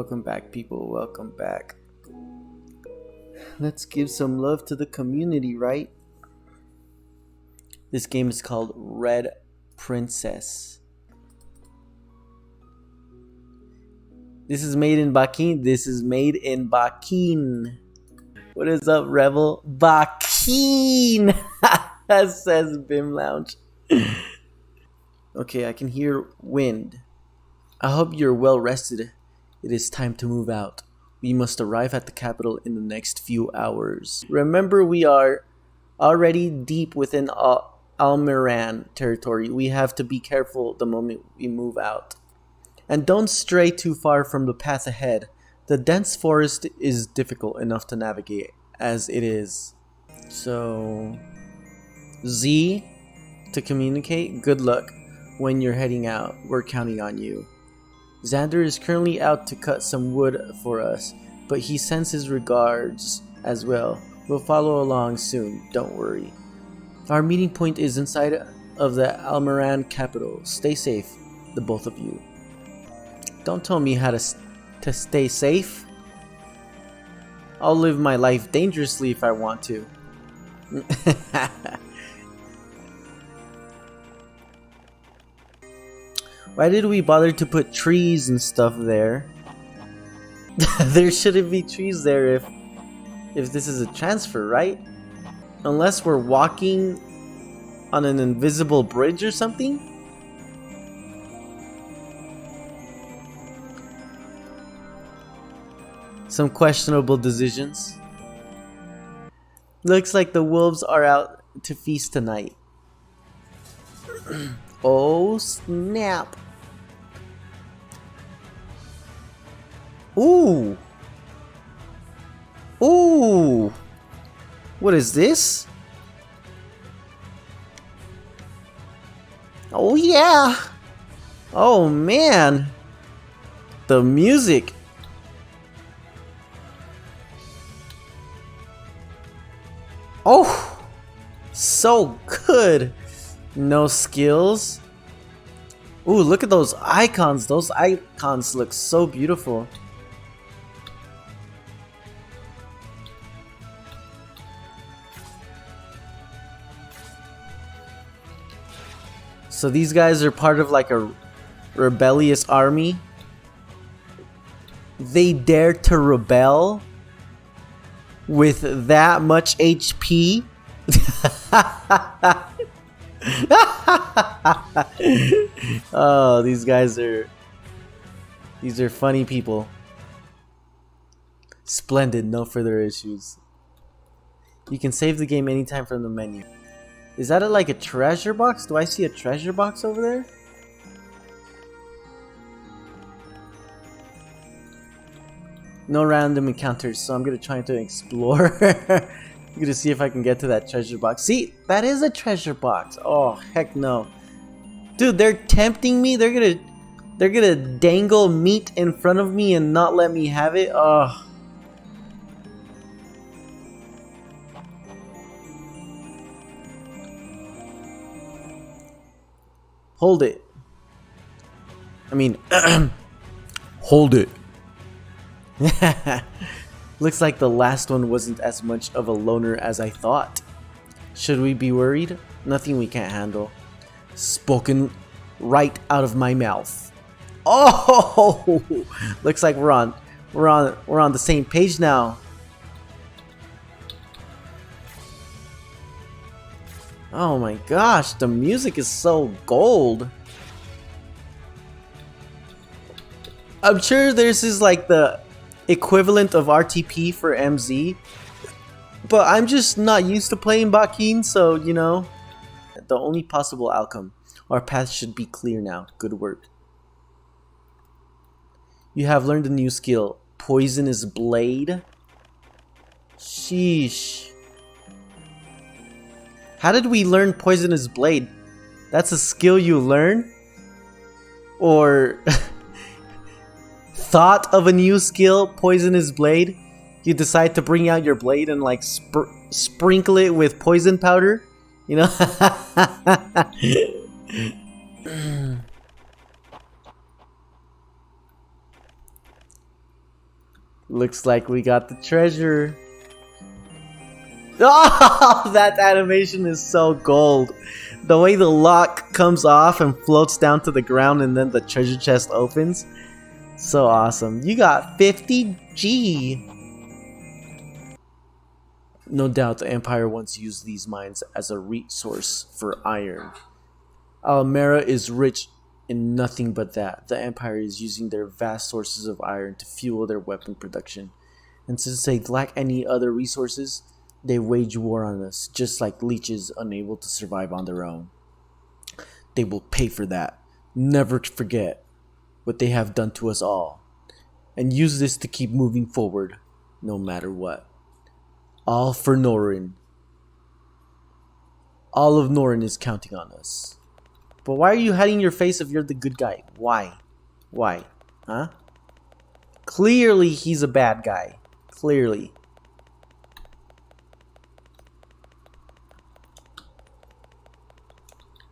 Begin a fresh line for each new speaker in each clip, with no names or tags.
Welcome back, people. Welcome back. Let's give some love to the community, right? This game is called Red Princess. This is made in Bakin. What is up, Rebel? Bakin! Says Bim Lounge. Okay, I can hear wind. I hope you're well rested. It is time to move out. We must arrive at the capital in the next few hours. Remember, we are already deep within Almiran territory. We have to be careful the moment we move out. And don't stray too far from the path ahead. The dense forest is difficult enough to navigate as it is. So, Z to communicate. Good luck when you're heading out. We're counting on you. Xander is currently out to cut some wood for us, but he sends his regards as well. We'll follow along soon, don't worry. Our meeting point is inside of the Almiran capital. Stay safe, the both of you. Don't tell me how to stay safe. I'll live my life dangerously if I want to. Why did we bother to put trees and stuff there? There shouldn't be trees there if this is a transfer, right? Unless we're walking on an invisible bridge or something? Some questionable decisions. Looks like the wolves are out to feast tonight. Oh snap. Ooh. Ooh. What is this? Oh yeah. Oh man. The music. Oh. So good. No skills. Ooh, look at those icons. Those icons look so beautiful. So these guys are part of like a rebellious army. They dare to rebel with that much HP. Oh, these are funny people. Splendid, no further issues. You can save the game anytime from the menu. Is that like a treasure box? Do I see a treasure box over there? No random encounters, so I'm gonna try to explore. I'm gonna see if I can get to that treasure box. See, that is a treasure box. Oh heck no, dude! They're tempting me. They're gonna dangle meat in front of me and not let me have it. Oh. Hold it. I mean, hold it. Looks like the last one wasn't as much of a loner as I thought. Should we be worried? Nothing we can't handle. Spoken right out of my mouth. Oh, looks like we're on the same page now. Oh my gosh, the music is so gold. I'm sure this is like the equivalent of RTP for MZ, but I'm just not used to playing Bakin, so you know, the only possible outcome. Our path should be clear now. Good work. You have learned a new skill, Poisonous Blade. Sheesh. How did we learn Poisonous Blade? That's a skill you learn? Or thought of a new skill, Poisonous Blade? You decide to bring out your blade and like sprinkle it with poison powder? You know? Looks like we got the treasure. Oh, that animation is so gold. The way the lock comes off and floats down to the ground and then the treasure chest opens. So awesome. You got 50G. No doubt the Empire once used these mines as a resource for iron. Almera is rich in nothing but that. The Empire is using their vast sources of iron to fuel their weapon production. And since they lack any other resources, they wage war on us, just like leeches unable to survive on their own. They will pay for that. Never forget what they have done to us all. And use this to keep moving forward, no matter what. All for Norin. All of Norin is counting on us. But why are you hiding your face if you're the good guy? Why? Why? Huh? Clearly he's a bad guy. Clearly.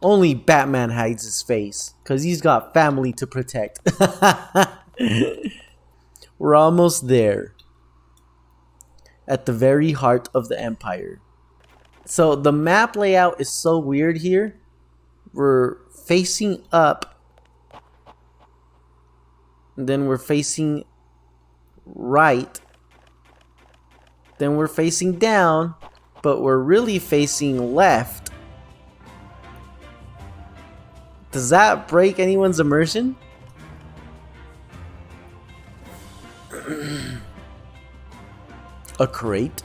Only Batman hides his face, because he's got family to protect. We're almost there. At the very heart of the Empire. So the map layout is so weird here. We're facing up. And then we're facing right. Then we're facing down. But we're really facing left. Does that break anyone's immersion? A crate?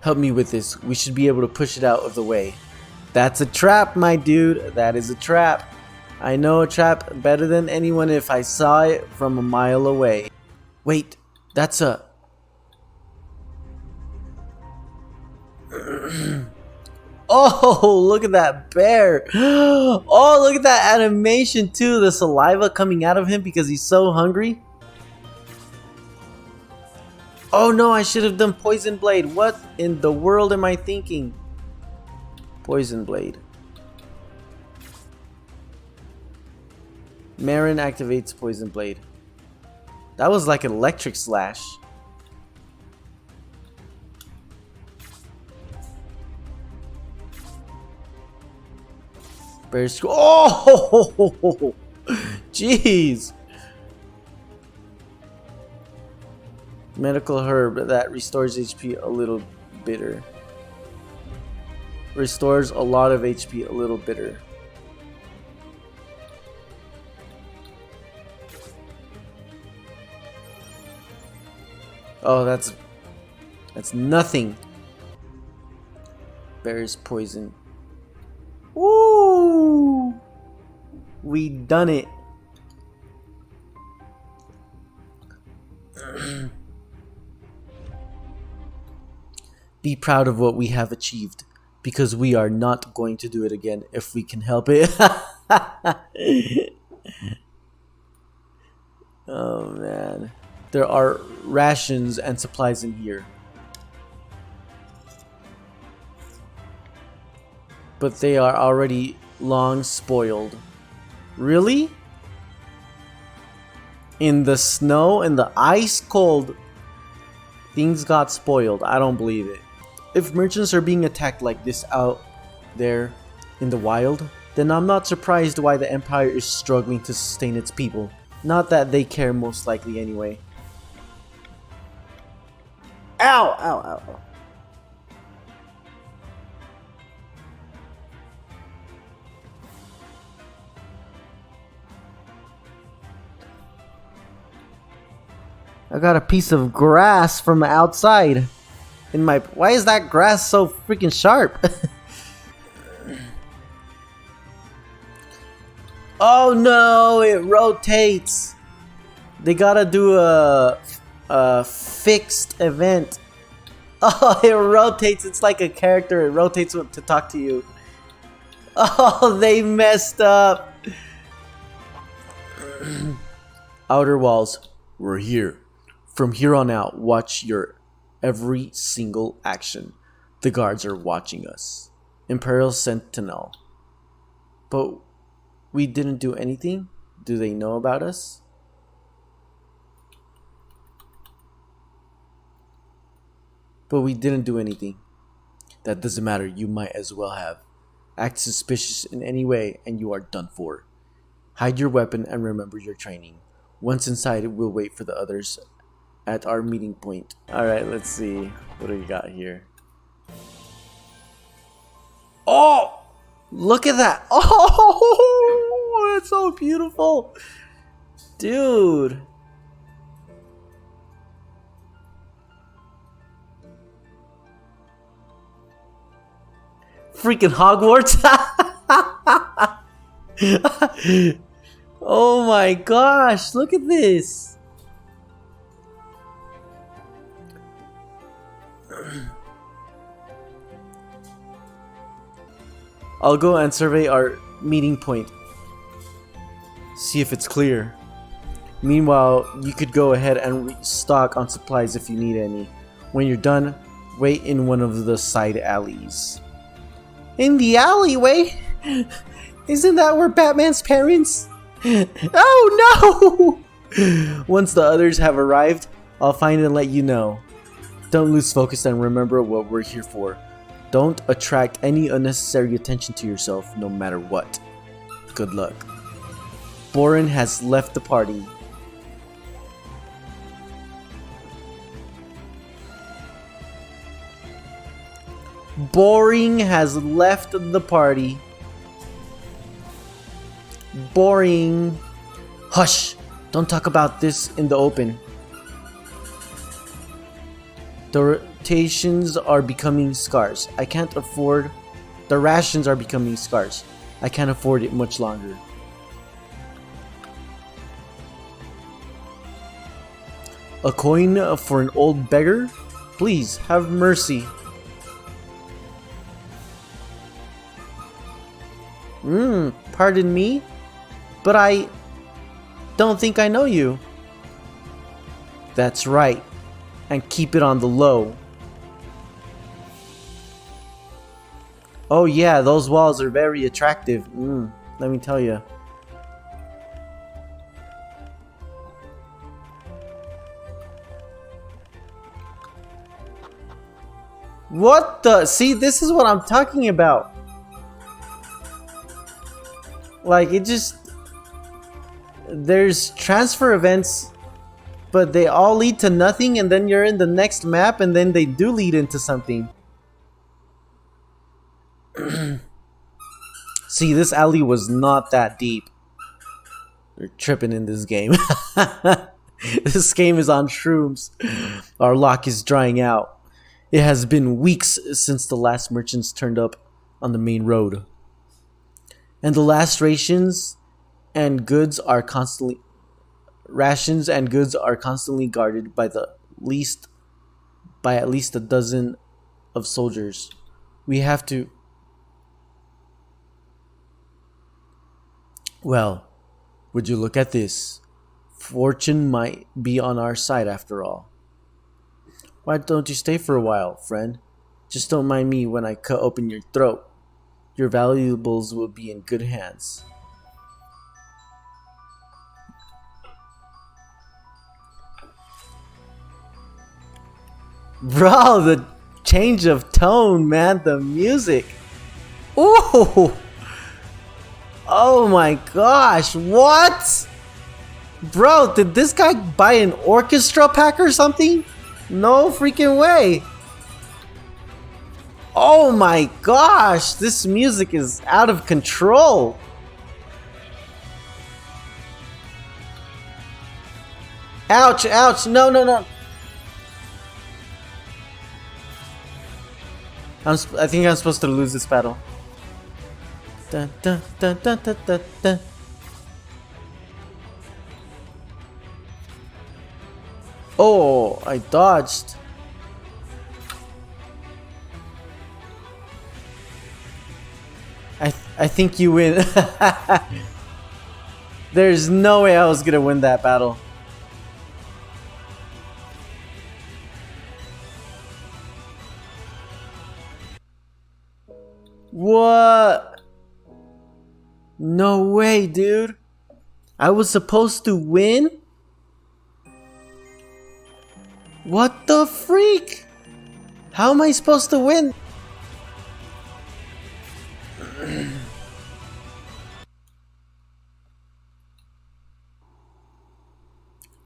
Help me with this. We should be able to push it out of the way. That's a trap, my dude. That is a trap. I know a trap better than anyone if I saw it from a mile away. Wait, that's a... Oh, look at that bear. Oh, look at that animation too. The saliva coming out of him because he's so hungry. Oh no, I should have done Poison Blade. What in the world am I thinking? Poison Blade. Marin activates Poison Blade. That was like an electric slash. Bear's... Oh! Jeez! Medical herb that restores HP a little bitter. Restores a lot of HP a little bitter. Oh, that's nothing. Bear's poison. Woo! We done it. Be proud of what we have achieved, because we are not going to do it again if we can help it. Oh man. There are rations and supplies in here. But they are already long spoiled. Really? In the snow and the ice cold, things got spoiled. I don't believe it. If merchants are being attacked like this out there in the wild, then I'm not surprised why the Empire is struggling to sustain its people. Not that they care, most likely anyway. Ow! Ow! Ow! Ow. I got a piece of grass from outside in my... Why is that grass so freaking sharp? Oh no, it rotates. They gotta do a fixed event. Oh, it rotates. It's like a character. It rotates to talk to you. Oh, they messed up. Outer walls. We're here. From here on out, watch your every single action. The guards are watching us. Imperial Sentinel. But we didn't do anything? Do they know about us? But we didn't do anything. That doesn't matter, you might as well have. Act suspicious in any way and you are done for. Hide your weapon and remember your training. Once inside, we'll wait for the others at our meeting point. Alright, let's see. What do we got here? Oh! Look at that! Oh! That's so beautiful! Dude! Freaking Hogwarts! Oh my gosh, look at this! I'll go and survey our meeting point. See if it's clear. Meanwhile, you could go ahead and restock on supplies if you need any. When you're done, wait in one of the side alleys. In the alleyway? Isn't that where Batman's parents? Oh no! Once the others have arrived, I'll find and let you know. Don't lose focus and remember what we're here for. Don't attract any unnecessary attention to yourself, no matter what. Good luck. Boren has left the party. Boring has left the party. Boring. Hush! Don't talk about this in the open. The rotations are becoming scarce. I can't afford... The rations are becoming scarce. I can't afford it much longer. A coin for an old beggar? Please, have mercy. Pardon me? But I don't think I know you. That's right. And keep it on the low. Oh yeah, those walls are very attractive. Let me tell you. What the? See, this is what I'm talking about. Like, it just... There's transfer events, but they all lead to nothing, and then you're in the next map, and then they do lead into something. See, this alley was not that deep. They're tripping in this game. This game is on shrooms. Our lock is drying out. It has been weeks since the last merchants turned up on the main road. And the last rations and goods are constantly guarded by at least a dozen of soldiers. We have to... Well, would you look at this? Fortune might be on our side after all. Why don't you stay for a while, friend? Just don't mind me when I cut open your throat. Your valuables will be in good hands. Bro, the change of tone, man, the music. Ooh! Oh my gosh, what? Bro, did this guy buy an orchestra pack or something? No freaking way. Oh my gosh, this music is out of control. Ouch, ouch, no, no, no. I think I'm supposed to lose this battle. Dun, dun, dun, dun, dun, dun, dun. Oh, I dodged. I think you win. There's no way I was gonna win that battle. What? No way, dude. I was supposed to win? What the freak? How am I supposed to win?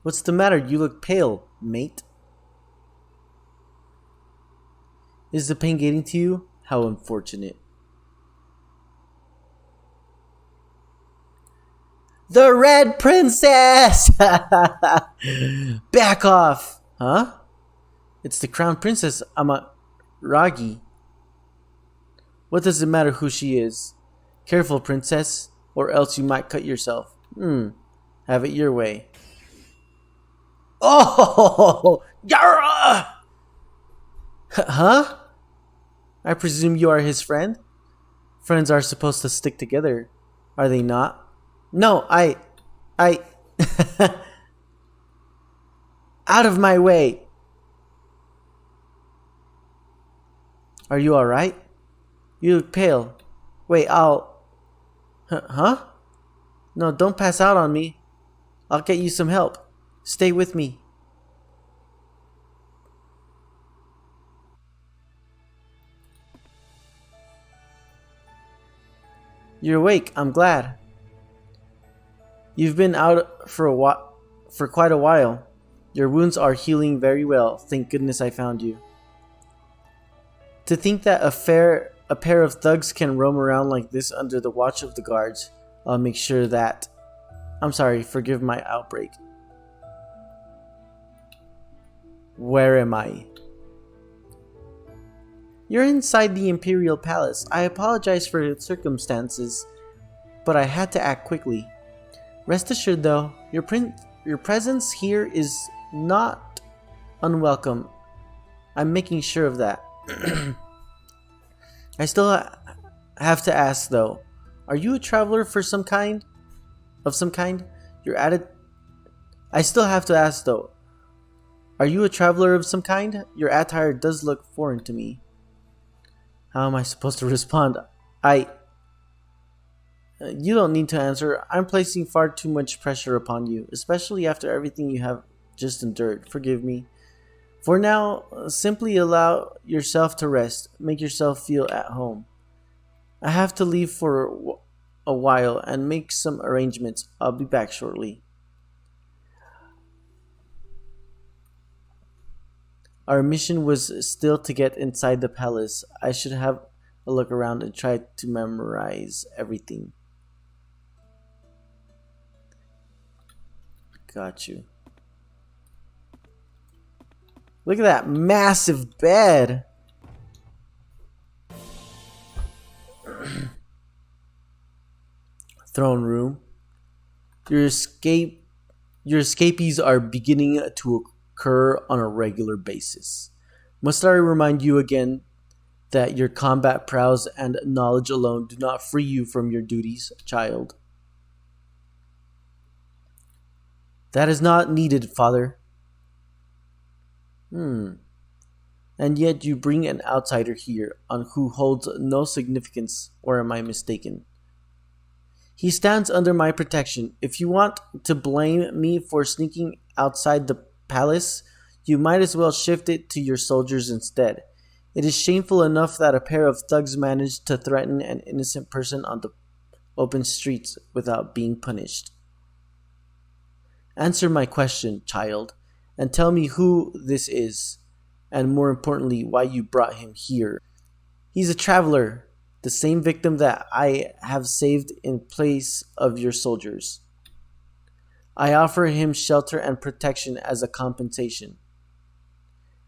What's the matter? You look pale, mate. Is the pain getting to you? How unfortunate. The Red Princess! Back off! Huh? It's the Crown Princess Amaragi. What does it matter who she is? Careful, princess, or else you might cut yourself. Have it your way. Oh! Yara! Huh? I presume you are his friend? Friends are supposed to stick together, are they not? No, I... Out of my way! Are you alright? You look pale. Wait, Huh? No, don't pass out on me. I'll get you some help. Stay with me. You're awake. I'm glad. You've been out for quite a while. Your wounds are healing very well. Thank goodness I found you. To think that a pair of thugs can roam around like this under the watch of the guards. I'll make sure that... I'm sorry, forgive my outbreak. Where am I? You're inside the Imperial Palace. I apologize for the circumstances, but I had to act quickly. Rest assured though, your presence here is not unwelcome. I'm making sure of that. I still have to ask though, are you a traveler for some kind? Of some kind? I still have to ask though, are you a traveler of some kind? Your attire does look foreign to me. How am I supposed to respond? You don't need to answer. I'm placing far too much pressure upon you, especially after everything you have just endured. Forgive me. For now, simply allow yourself to rest. Make yourself feel at home. I have to leave for a while and make some arrangements. I'll be back shortly. Our mission was still to get inside the palace. I should have a look around and try to memorize everything. Got you. Look at that massive bed. Throne room. Your escapees are beginning to occur on a regular basis. Must I remind you again that your combat prowess and knowledge alone do not free you from your duties, child? That is not needed, father. And yet you bring an outsider here on who holds no significance, or am I mistaken? He stands under my protection. If you want to blame me for sneaking outside the palace, you might as well shift it to your soldiers instead. It is shameful enough that a pair of thugs managed to threaten an innocent person on the open streets without being punished. Answer my question, child, and tell me who this is, and more importantly, why you brought him here. He's a traveler, the same victim that I have saved in place of your soldiers. I offer him shelter and protection as a compensation.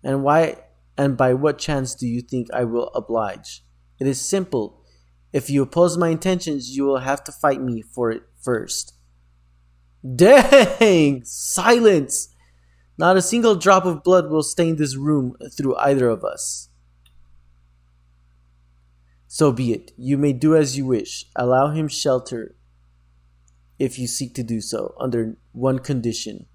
And by what chance do you think I will oblige? It is simple. If you oppose my intentions, you will have to fight me for it first. Dang! Silence! Not a single drop of blood will stain this room through either of us. So be it. You may do as you wish. Allow him shelter if you seek to do so, under one condition.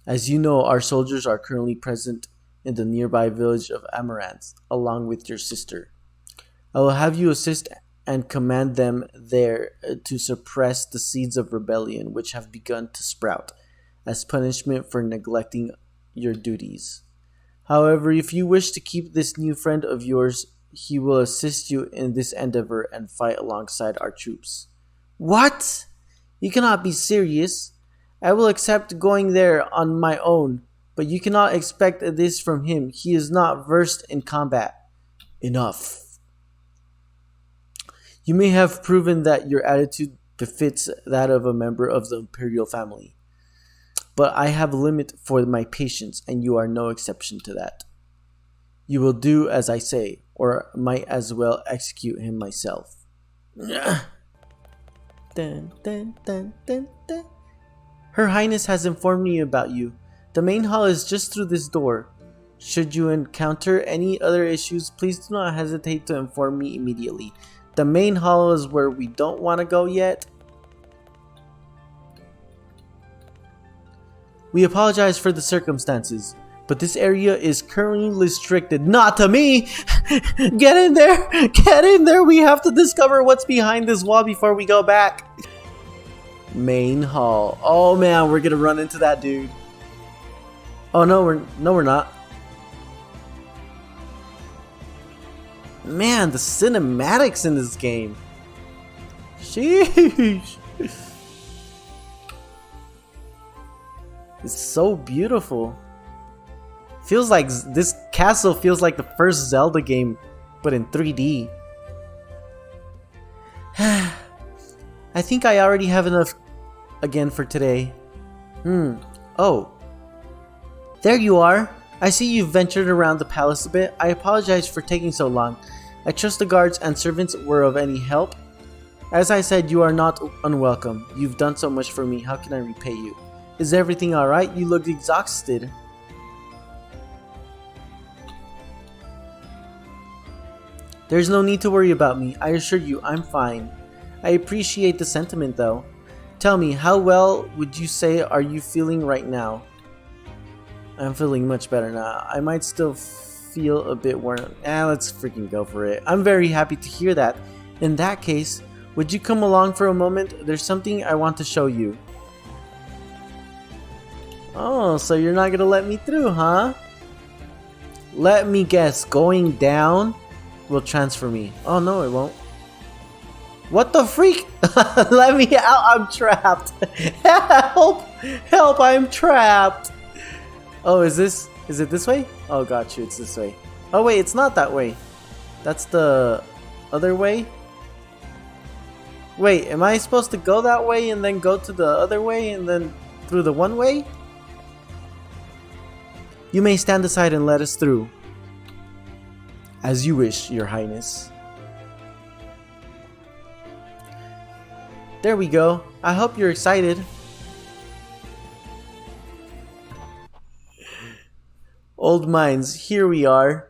As you know, our soldiers are currently present in the nearby village of Amaranth, along with your sister. I will have you assist and command them there to suppress the seeds of rebellion which have begun to sprout, as punishment for neglecting your duties. However, if you wish to keep this new friend of yours, he will assist you in this endeavor and fight alongside our troops. What? You cannot be serious. I will accept going there on my own, but you cannot expect this from him. He is not versed in combat. Enough. You may have proven that your attitude befits that of a member of the imperial family, but I have a limit for my patience, and you are no exception to that. You will do as I say, or might as well execute him myself. Dun, dun, dun, dun, dun. Her Highness has informed me about you. The main hall is just through this door. Should you encounter any other issues, please do not hesitate to inform me immediately. The main hall is where we don't want to go yet. We apologize for the circumstances, but this area is currently restricted. Not to me! Get in there! Get in there! We have to discover what's behind this wall before we go back. Main hall. Oh man, we're gonna run into that dude. Oh no, we're not. Man, the cinematics in this game. Sheesh. It's so beautiful. Feels like this castle feels like the first Zelda game, but in 3D. I think I already have enough again for today. Oh. There you are. I see you've ventured around the palace a bit. I apologize for taking so long. I trust the guards and servants were of any help. As I said, you are not unwelcome. You've done so much for me. How can I repay you? Is everything alright? You look exhausted. There's no need to worry about me. I assure you, I'm fine. I appreciate the sentiment though. Tell me, how well would you say are you feeling right now? I'm feeling much better now. I might still feel a bit worn. Let's freaking go for it. I'm very happy to hear that. In that case, would you come along for a moment? There's something I want to show you. Oh, so you're not gonna let me through, huh? Let me guess, going down will transfer me. Oh no, it won't. What the freak? Let me out, I'm trapped. Help! Help, I'm trapped. Oh, is it this way? Oh, got you, it's this way. Oh wait, it's not that way. That's the other way? Wait, am I supposed to go that way and then go to the other way and then through the one way? You may stand aside and let us through. As you wish, Your Highness. There we go. I hope you're excited. Old mines, here we are.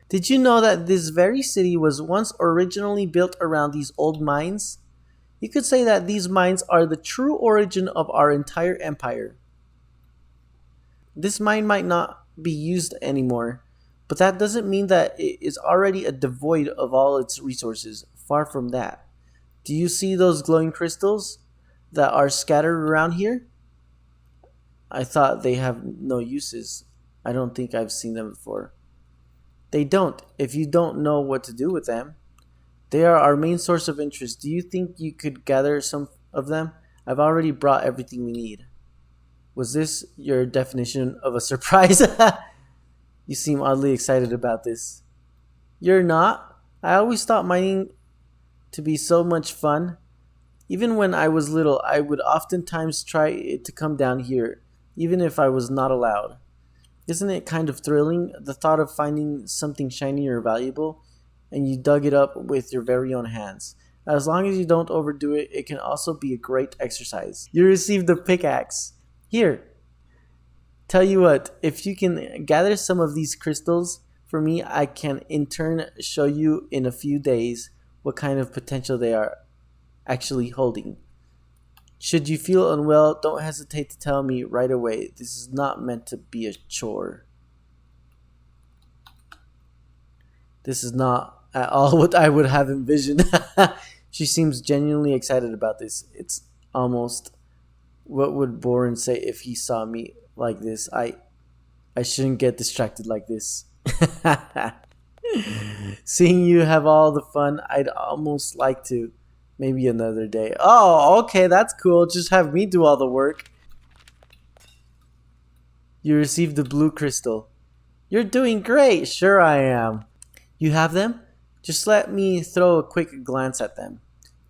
Did you know that this very city was once originally built around these old mines? You could say that these mines are the true origin of our entire empire. This mine might not be used anymore, but that doesn't mean that it is already devoid of all its resources. Far from that. Do you see those glowing crystals that are scattered around here? I thought they have no uses. I don't think I've seen them before. They don't, if you don't know what to do with them. They are our main source of interest. Do you think you could gather some of them? I've already brought everything we need. Was this your definition of a surprise? You seem oddly excited about this. You're not? I always thought mining to be so much fun. Even when I was little, I would oftentimes try to come down here, even if I was not allowed. Isn't it kind of thrilling, the thought of finding something shiny or valuable, and you dug it up with your very own hands? As long as you don't overdo it, it can also be a great exercise. You received the pickaxe. Here. Tell you what, if you can gather some of these crystals for me, I can in turn show you in a few days what kind of potential they are actually holding. Should you feel unwell, don't hesitate to tell me right away. This is not meant to be a chore. This is not at all what I would have envisioned. She seems genuinely excited about this. It's almost, what would Boren say if he saw me like this? I shouldn't get distracted like this. Seeing you have all the fun, I'd almost like to. Maybe another day. Oh, okay, that's cool. Just have me do all the work. You received the blue crystal. You're doing great. Sure I am. You have them? Just let me throw a quick glance at them.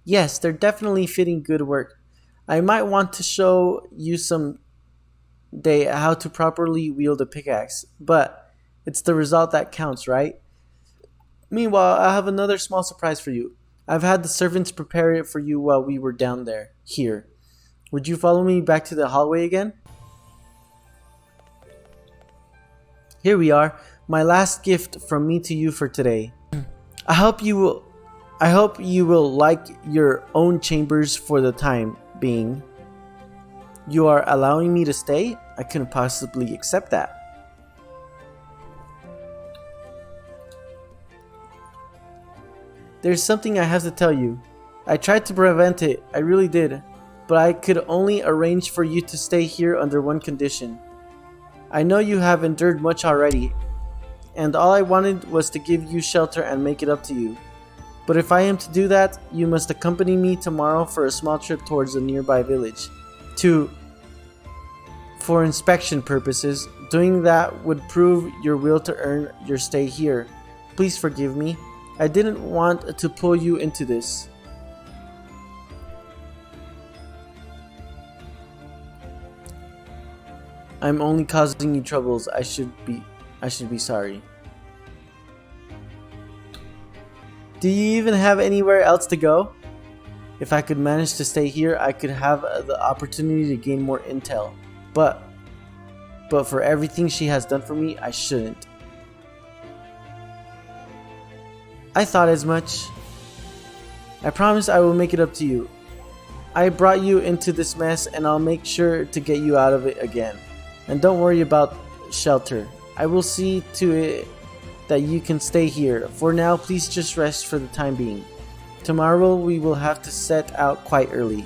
Yes, they're definitely fitting good work. I might want to show you some day how to properly wield a pickaxe, but it's the result that counts, right? Meanwhile, I have another small surprise for you. I've had the servants prepare it for you while we were down there. Here. Would you follow me back to the hallway again? Here we are. My last gift from me to you for today. I hope you will like your own chambers for the time being. You are allowing me to stay? I couldn't possibly accept that. There's something I have to tell you. I tried to prevent it, I really did, but I could only arrange for you to stay here under one condition. I know you have endured much already, and all I wanted was to give you shelter and make it up to you. But if I am to do that, you must accompany me tomorrow for a small trip towards a nearby village. For inspection purposes, doing that would prove your will to earn your stay here. Please forgive me. I didn't want to pull you into this. I'm only causing you troubles. I should be sorry. Do you even have anywhere else to go? If I could manage to stay here, I could have the opportunity to gain more intel. But for everything she has done for me, I shouldn't. I thought as much. I promise I will make it up to you. I brought you into this mess and I'll make sure to get you out of it again. And don't worry about shelter. I will see to it that you can stay here. For now, please just rest for the time being. Tomorrow we will have to set out quite early.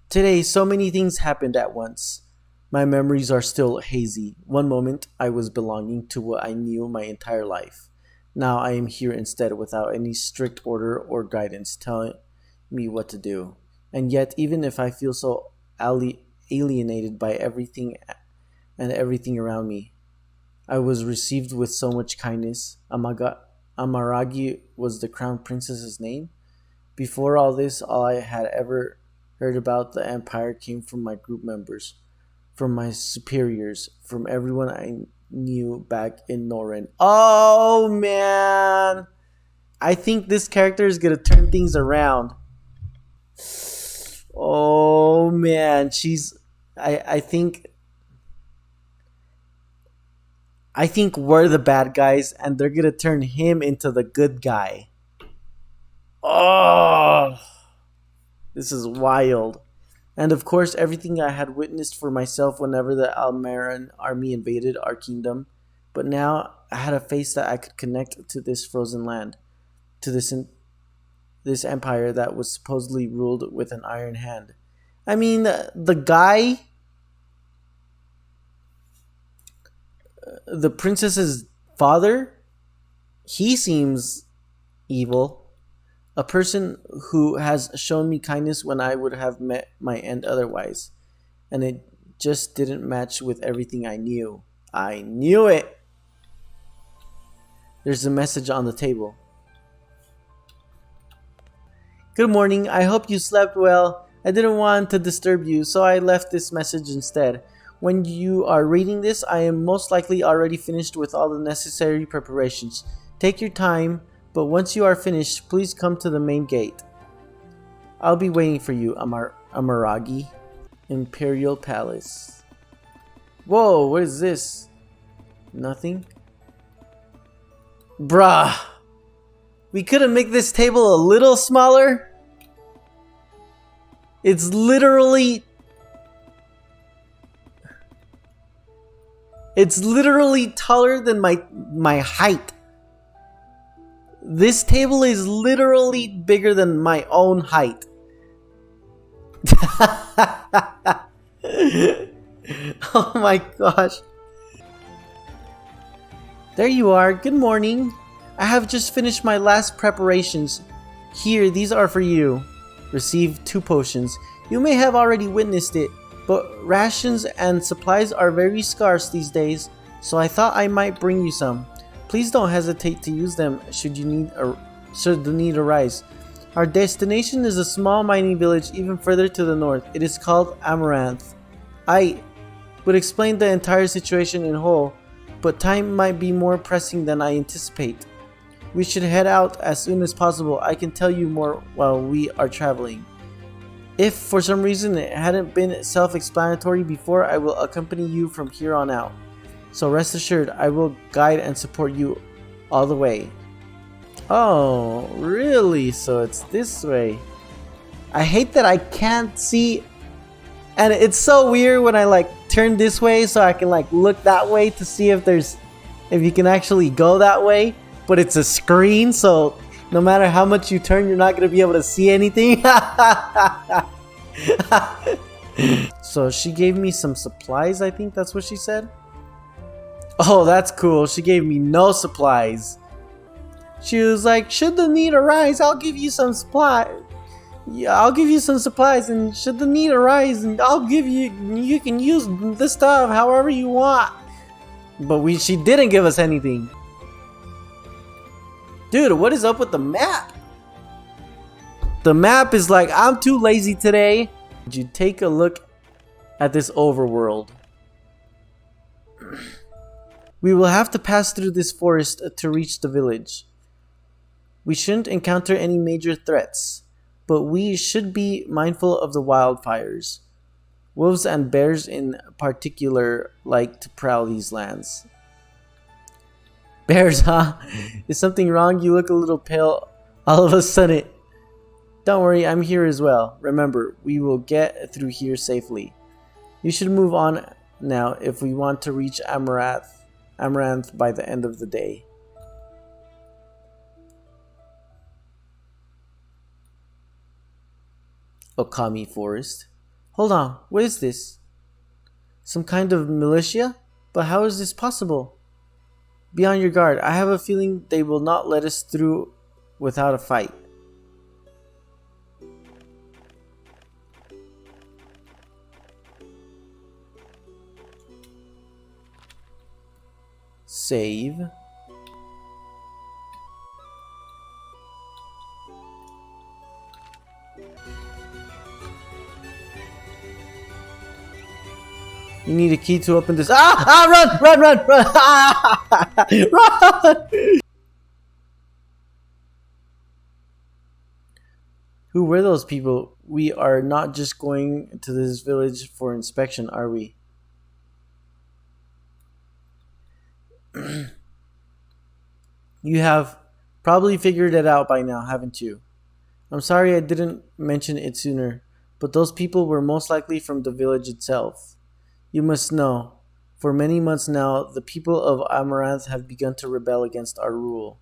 Today, so many things happened at once. My memories are still hazy. One moment, I was belonging to what I knew my entire life. Now I am here instead without any strict order or guidance telling me what to do. And yet, even if I feel so alienated by everything around me, I was received with so much kindness. Amaragi was the crown princess's name. Before all this, all I had ever heard about the empire came from my group members, from my superiors, from everyone I knew back in Noren. Oh man, I think this character is gonna turn things around. Oh man, I think we're the bad guys and they're gonna turn him into the good guy. Oh, this is wild. And of course, everything I had witnessed for myself whenever the Almaran army invaded our kingdom. But now I had a face that I could connect to this frozen land, to this empire that was supposedly ruled with an iron hand. I mean, the guy, the princess's father, he seems evil. A person who has shown me kindness when I would have met my end otherwise. And it just didn't match with everything I knew. I knew it! There's a message on the table. Good morning, I hope you slept well. I didn't want to disturb you, so I left this message instead. When you are reading this, I am most likely already finished with all the necessary preparations. Take your time. But once you are finished, please come to the main gate. I'll be waiting for you, Amaragi. Imperial Palace. Whoa, what is this? Nothing? Bruh. We couldn't make this table a little smaller? It's literally taller than my height. This table is literally bigger than my own height. Oh my gosh. There you are. Good morning. I have just finished my last preparations. Here, these are for you. Receive 2 potions. You may have already witnessed it, but rations and supplies are very scarce these days, so I thought I might bring you some. Please don't hesitate to use them should the need arise. Our destination is a small mining village even further to the north. It is called Amaranth. I would explain the entire situation in whole, but time might be more pressing than I anticipate. We should head out as soon as possible. I can tell you more while we are traveling. If for some reason it hadn't been self-explanatory before, I will accompany you from here on out. So rest assured, I will guide and support you all the way. Oh, really? So it's this way. I hate that I can't see, and it's so weird when I like turn this way so I can like look that way to see if you can actually go that way, but it's a screen, so no matter how much you turn, you're not going to be able to see anything. So she gave me some supplies, I think that's what she said. Oh, that's cool. She gave me no supplies. She was like, should the need arise, I'll give you some supply. Yeah, I'll give you some supplies, and should the need arise, and you can use the stuff however you want. But she didn't give us anything. Dude, what is up with the map? The map is like, I'm too lazy today. Did you take a look at this overworld? We will have to pass through this forest to reach the village. We shouldn't encounter any major threats, but we should be mindful of the wildfires. Wolves and bears in particular like to prowl these lands. Bears, huh? Is something wrong? You look a little pale all of a sudden. Don't worry, I'm here as well. Remember, we will get through here safely. You should move on now if we want to reach Amaranth by the end of the day. Okami Forest. Hold on, what is this? Some kind of militia? But how is this possible? Be on your guard. I have a feeling they will not let us through without a fight. Save. You need a key to open this. Run! Run! Run! Run! Run! Who were those people? We are not just going to this village for inspection, are we? You have probably figured it out by now, haven't you? I'm sorry I didn't mention it sooner, but those people were most likely from the village itself. You must know, for many months now, the people of Amaranth have begun to rebel against our rule.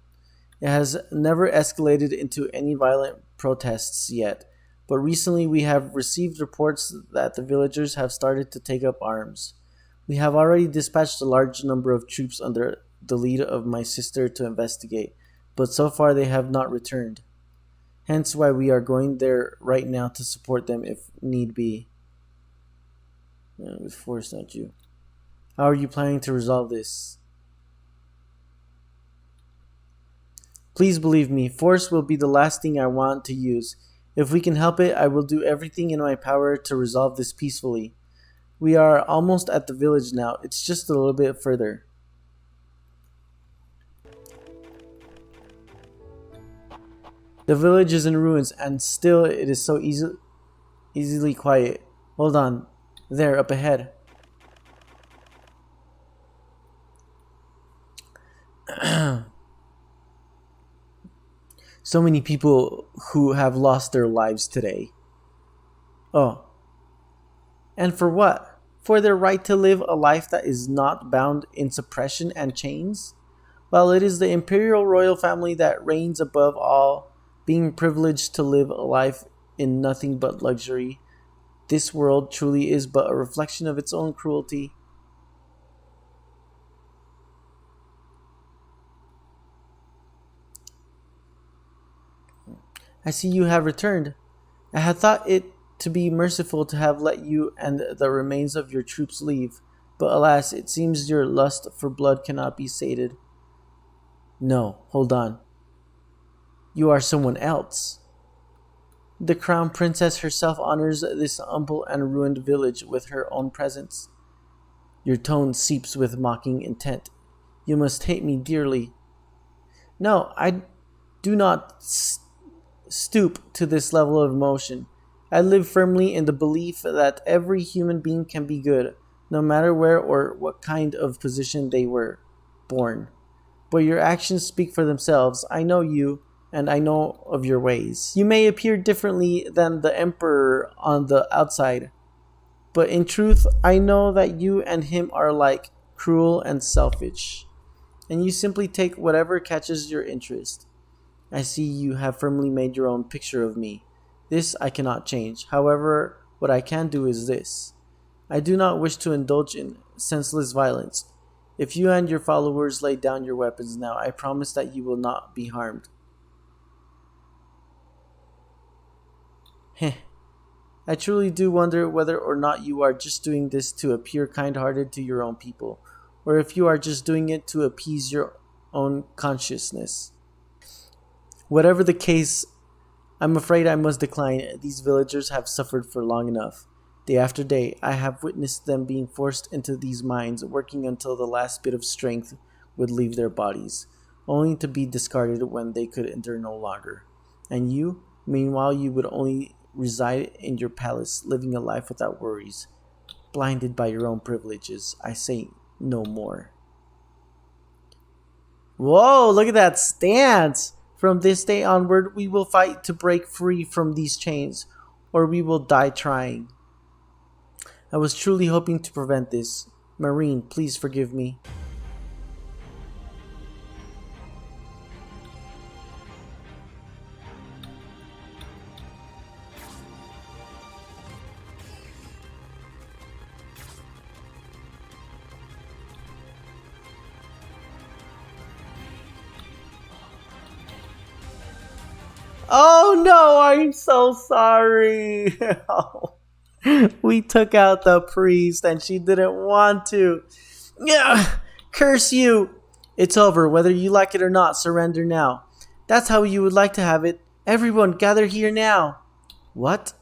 It has never escalated into any violent protests yet, but recently we have received reports that the villagers have started to take up arms. We have already dispatched a large number of troops under the lead of my sister to investigate, but so far they have not returned. Hence why we are going there right now to support them if need be. With force, not you. How are you planning to resolve this? Please believe me, force will be the last thing I want to use. If we can help it, I will do everything in my power to resolve this peacefully. We are almost at the village now. It's just a little bit further. The village is in ruins, and still it is so easily quiet. Hold on. There, up ahead. So many people who have lost their lives today. Oh. And for what? For their right to live a life that is not bound in suppression and chains? While it is the imperial royal family that reigns above all, being privileged to live a life in nothing but luxury, this world truly is but a reflection of its own cruelty. I see you have returned. I had thought it to be merciful to have let you and the remains of your troops leave, but alas, it seems your lust for blood cannot be sated. No, hold on. You are someone else. The crown princess herself honors this humble and ruined village with her own presence. Your tone seeps with mocking intent. You must hate me dearly. No, I do not stoop to this level of emotion. I live firmly in the belief that every human being can be good, no matter where or what kind of position they were born. But your actions speak for themselves. I know you, and I know of your ways. You may appear differently than the emperor on the outside, but in truth, I know that you and him are alike, cruel and selfish, and you simply take whatever catches your interest. I see you have firmly made your own picture of me. This I cannot change. However, what I can do is this. I do not wish to indulge in senseless violence. If you and your followers lay down your weapons now, I promise that you will not be harmed. Heh. I truly do wonder whether or not you are just doing this to appear kind-hearted to your own people, or if you are just doing it to appease your own consciousness. Whatever the case, I'm afraid I must decline. These villagers have suffered for long enough. Day after day, I have witnessed them being forced into these mines, working until the last bit of strength would leave their bodies, only to be discarded when they could endure no longer. And you, meanwhile, you would only reside in your palace, living a life without worries, blinded by your own privileges. I say no more. Whoa, look at that stance! From this day onward, we will fight to break free from these chains, or we will die trying. I was truly hoping to prevent this. Marine, please forgive me. Oh no, I'm so sorry. We took out the priest and she didn't want to. Yeah, curse you. It's over, whether you like it or not. Surrender now. That's how you would like to have it. Everyone, gather here now. What?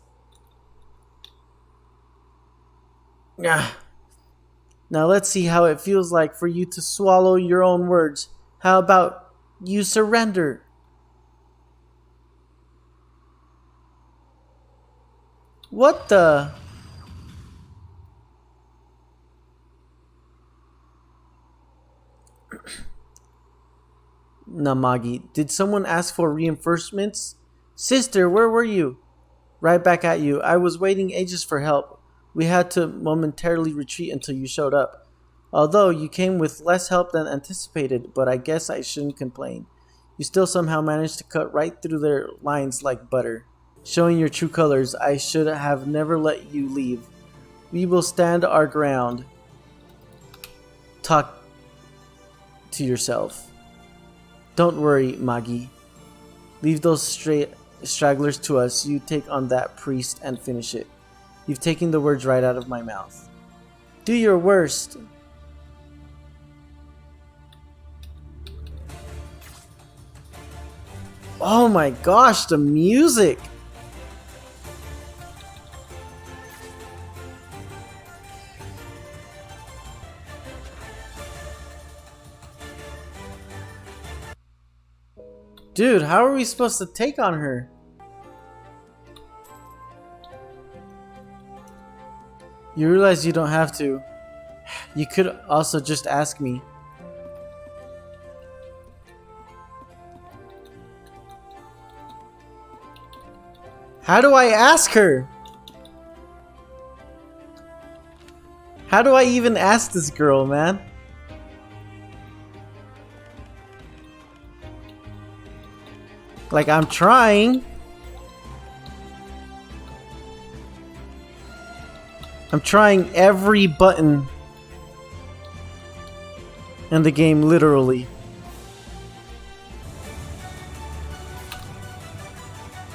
Yeah. Now let's see how it feels like for you to swallow your own words. How about you surrender? What the? Namagi, did someone ask for reinforcements? Sister, where were you? Right back at you. I was waiting ages for help. We had to momentarily retreat until you showed up. Although you came with less help than anticipated, but I guess I shouldn't complain. You still somehow managed to cut right through their lines like butter. Showing your true colors, I should have never let you leave. We will stand our ground. Talk to yourself. Don't worry, Magi. Leave those stragglers to us. You take on that priest and finish it. You've taken the words right out of my mouth. Do your worst. Oh my gosh, the music! Dude, how are we supposed to take on her? You realize you don't have to. You could also just ask me. How do I ask her? How do I even ask this girl, man? Like, I'm trying. I'm trying every button in the game, literally.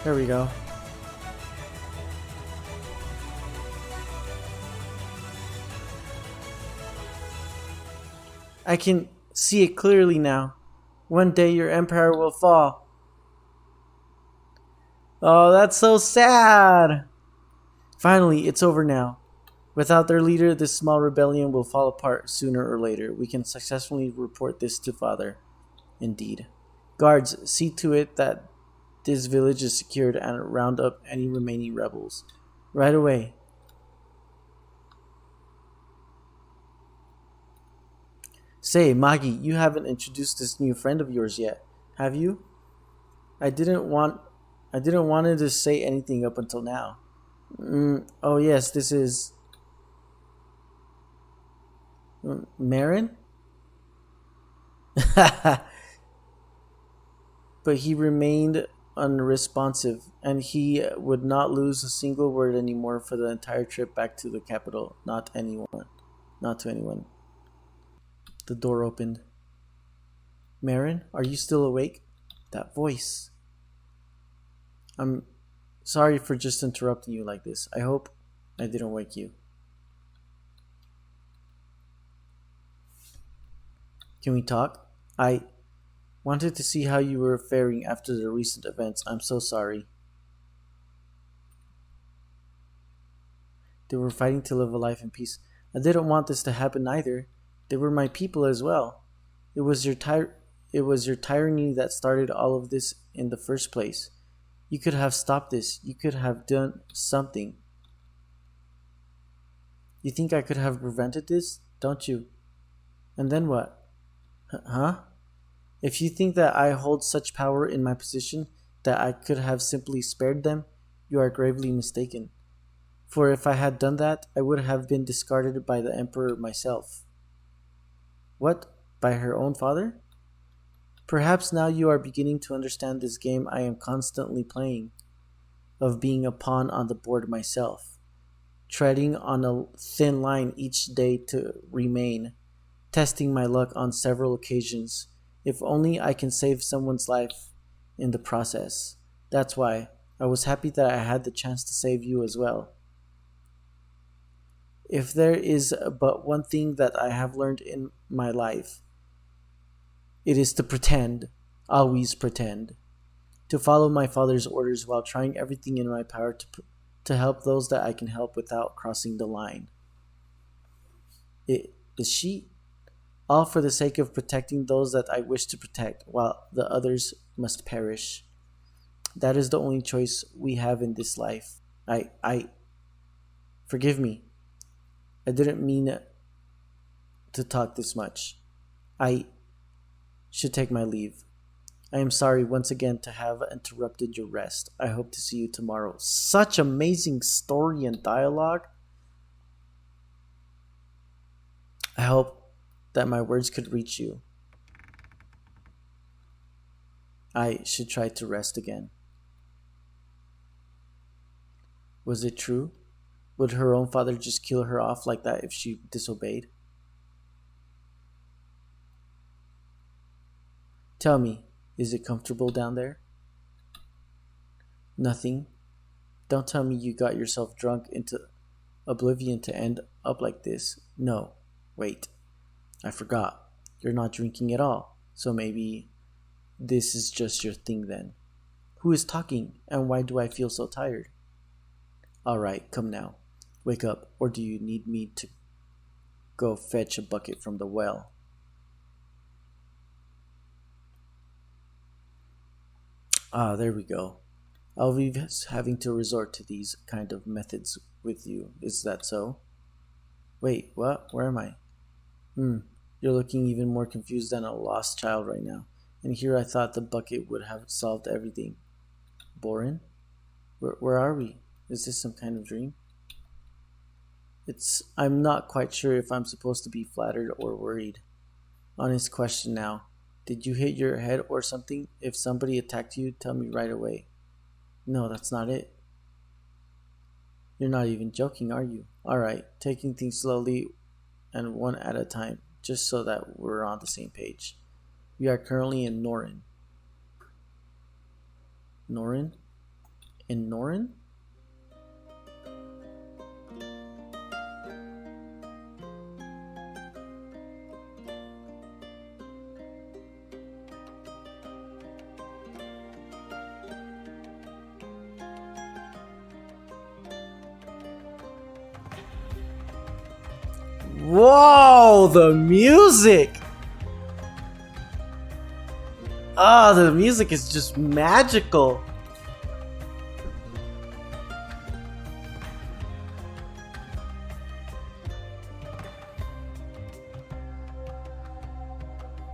There we go. I can see it clearly now. One day your empire will fall. Oh, that's so sad. Finally, it's over now. Without their leader, this small rebellion will fall apart sooner or later. We can successfully report this to Father. Indeed. Guards, see to it that this village is secured and round up any remaining rebels. Right away. Say, Magi, you haven't introduced this new friend of yours yet, have you? I didn't want I didn't want to say anything up until now. Oh yes, this is Marin? But he remained unresponsive, and he would not lose a single word anymore for the entire trip back to the capital. Not to anyone. The door opened. Marin, are you still awake? That voice. I'm sorry for just interrupting you like this. I hope I didn't wake you. Can we talk? I wanted to see how you were faring after the recent events. I'm so sorry. They were fighting to live a life in peace. I didn't want this to happen either. They were my people as well. It was your tyranny that started all of this in the first place. You could have stopped this. You could have done something. You think I could have prevented this? Don't you? And then what? Huh? If you think that I hold such power in my position that I could have simply spared them, you are gravely mistaken. For if I had done that, I would have been discarded by the Emperor myself. What? By her own father? Perhaps now you are beginning to understand this game I am constantly playing, of being a pawn on the board myself, treading on a thin line each day to remain, testing my luck on several occasions. If only I can save someone's life in the process. That's why I was happy that I had the chance to save you as well. If there is but one thing that I have learned in my life, it is to pretend, always pretend, to follow my father's orders while trying everything in my power to help those that I can help without crossing the line. Is she? All for the sake of protecting those that I wish to protect, while the others must perish. That is the only choice we have in this life. Forgive me. I didn't mean to talk this much. I should take my leave. I am sorry once again to have interrupted your rest. I hope to see you tomorrow. Such amazing story and dialogue. I hope that my words could reach you. I should try to rest again. Was it true? Would her own father just kill her off like that if she disobeyed? Tell me, is it comfortable down there? Nothing. Don't tell me you got yourself drunk into oblivion to end up like this. No. Wait. I forgot. You're not drinking at all. So maybe this is just your thing then. Who is talking, and why do I feel so tired? Alright, come now. Wake up, or do you need me to go fetch a bucket from the well? Ah, there we go. I'll be having to resort to these kind of methods with you. Is that so? Wait, what? Where am I? You're looking even more confused than a lost child right now. And here I thought the bucket would have solved everything. Borin? Where are we? Is this some kind of dream? I'm not quite sure if I'm supposed to be flattered or worried. Honest question now. Did you hit your head or something? If somebody attacked you, tell me right away. No, that's not it. You're not even joking, are you? Alright, taking things slowly and one at a time, just so that we're on the same page. We are currently in Norin. Norin? In Norin? Whoa, the music! Ah, the music is just magical.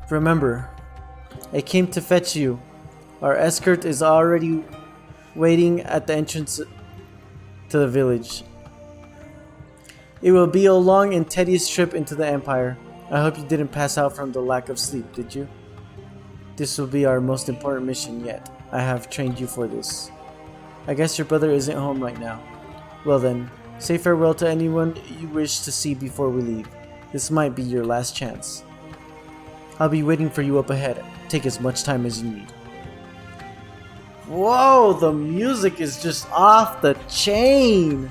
Remember, I came to fetch you. Our escort is already waiting at the entrance to the village. It will be a long and tedious trip into the Empire. I hope you didn't pass out from the lack of sleep, did you? This will be our most important mission yet. I have trained you for this. I guess your brother isn't home right now. Well then, say farewell to anyone you wish to see before we leave. This might be your last chance. I'll be waiting for you up ahead. Take as much time as you need. Whoa, the music is just off the chain!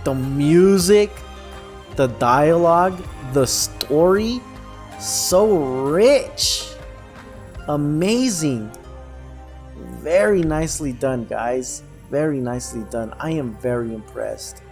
The music, the dialogue, the story, so rich, amazing, very nicely done, guys, very nicely done. I am very impressed.